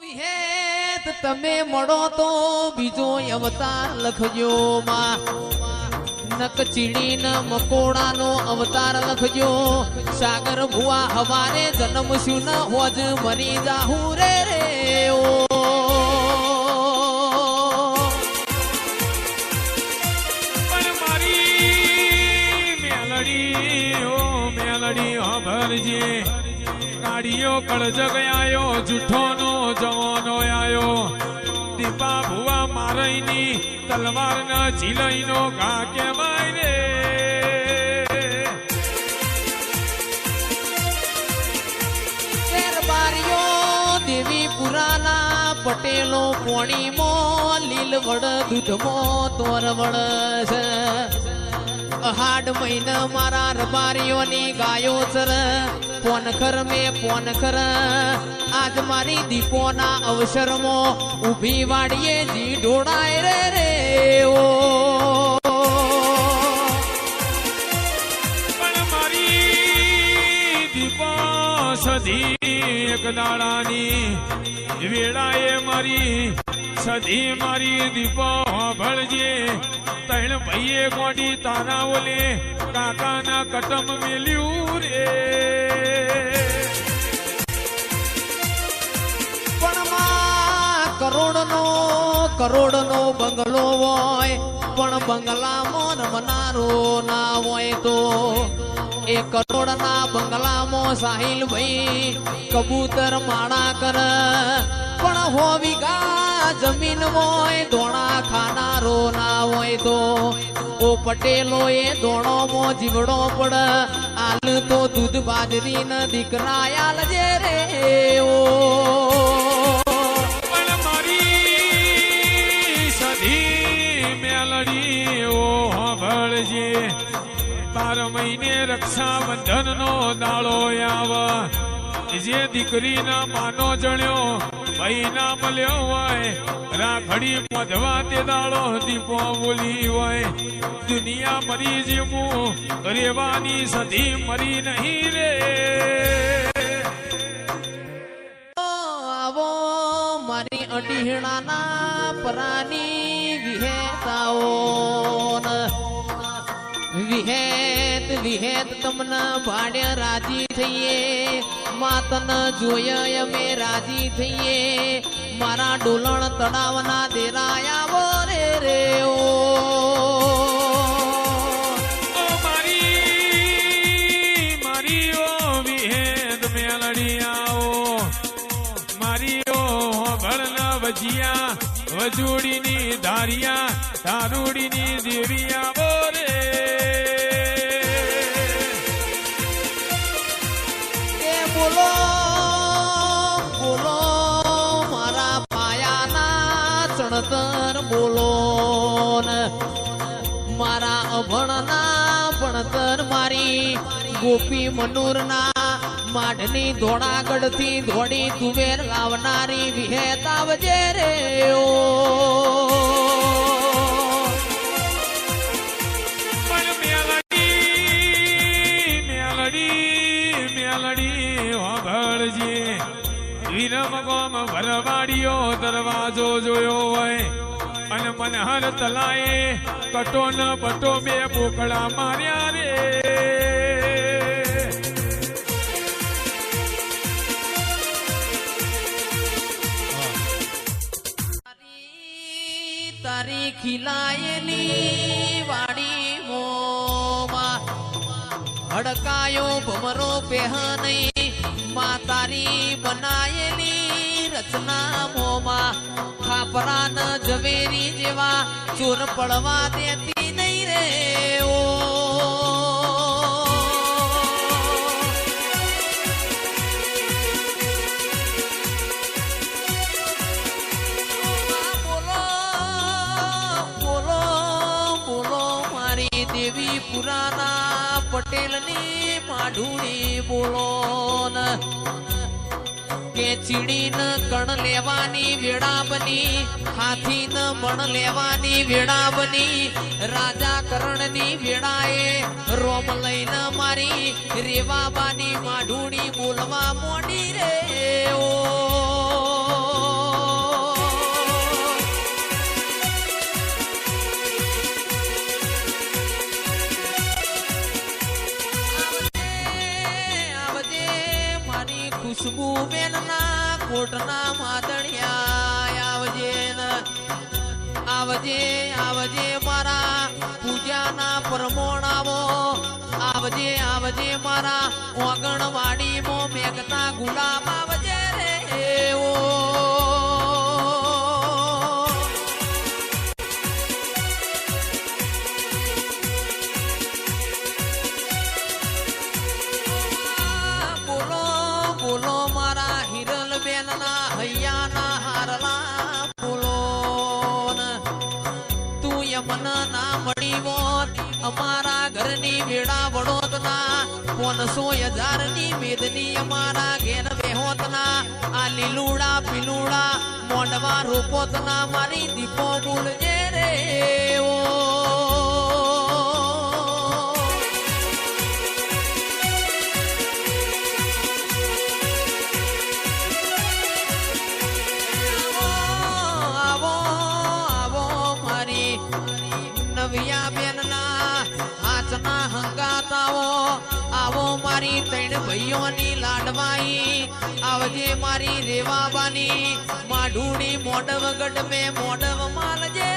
વિહેત તમે મળો તો બીજો અવતાર લખજો માં નક ચીડી ન મકોડા નો અવતાર લખજો સાગર ભુવા હવારે જન્મશું ન હોજ મરી જાહુ રે રે ઓ પણ મારી મેલડી ભરજે ગાડીઓ કળજ ગયાયો જૂઠો નો જવાનો આયો દીપા ભુવા મારઈની તલવાર ન ઝીલઈ નો ઘા કેવાય રે બારીઓ દેવી પુરાના પટેલો પોણીમો લીલવડ દૂધમો તોરવડ છે હાડ મહિના મારા રબારીઓની ગાયો ચર પોનખર મેં પોનખર આજ મારી દીપોના અવસરમાં ઊભી વાડીએ જી ઢોળાય રે રે ઓ પણ મારી દીપો સધી એક દાડાની વેળાએ મારી સધી મારી દીપો ભળજે તૈણ ભાઈએ ગોડી તારા ઓલે કાકાના કટમ મેલ્યું રે પણ માં કરોડનો બંગલો હોય પણ બંગલામાં રમનારો ના હોય તો એ કરોડના બંગલામાં સાહિલ ભાઈ કબૂતર માળા કર પણ હો વીઘા જમીન હોય ધોણા ખાનારો ના હોય તો ઓ પટેલો એ ધોણોમાં જીવડો પડ આલ તો દૂધ બાજરી ન દીકરા આલ જે રે ઓ પણ મારી સધી મેલડી ઓ ભળજે 12 મહિને રક્ષાબંધન નો દાડો આવ જે દીકરીના માનો જણ્યો ભાઈ ના મળ્યો હોય રાખડી મોઢવા તે દાડો દીપો બોલી હોય દુનિયા મરી જેવું રેવાની સધી મરી નહીં રે આવો મારી અડીહણાના પરાની વિહેતાઓ વિહેત તમને ભાડે રાજી થઈએ માતન જોય અમે રાજી થઈએ મારા ડોલણ તળાવના દેરાયા રે રે ઓ મારી ઓ વિહેત મેલડી આવો મારી ઓ ભળના વજિયા વજુડીની ધારિયા ધારુડીની દેવી આવો રે બોલો બોલો મારા પાયાના ચણતર બોલો ને મારા અભણના ભણતર મારી ગોપી મનુરના માઢની ધોળાગઢથી ધોળી તુવેર લાવનારી વિહેતાવજે રે ઓ વિરમ ગોમ ભરવાડીયો દરવાજો જોયો હોય અને મનહર તલાએ કટો ન બટો બે બોકડા માર્યા રે તારી ખીલાયેલી વાડી મોમાં હડકાયો ભમરો પહેનઈ માં તારી બનાયેલી રચના મોમાં ખાપરા ન ઝવેરી જેવા ચોર પડવા દેતી નહીં રે ઓ બોલો બોલો મારી દેવી પુરાના પટેલની માઢુડી બોલો કે ચીડી ન કણ લેવાની વેળા બની હાથી ન મણ લેવાની વેળા બની રાજા કરણની વેળાએ રોમ લઈને મારી રેવાબાની માઢુડી બોલવા મોડી રે ઓ કોટના માદણિયા આવજે ને આવજે આવજે મારા પૂજાના પરમોણાવો આવજે આવજે મારા ઓગણવાડીમાં મેઘતા ગુલાબ આવજે રે ઓ બોલો બોલો મારા હિરલ બેનના હૈયાના હારલા બોલો ને તું યમન ના મળી હોત અમારા ઘરની વેળા વડોતના 500,000 ની મેદની અમારા ઘેર બેહોતના આ લીલુડા પીલુડા મોંડવા રોપોતના મારી દીપો બોલજે રે ઓ નવિયા બેનના હાથના હંગાતાઓ આવો મારી ત્રણ ભાઈઓની લાડવાઈ આવજે મારી રેવાબાની માઢુડી મોડવ ગઢ મે મોડવ માલજે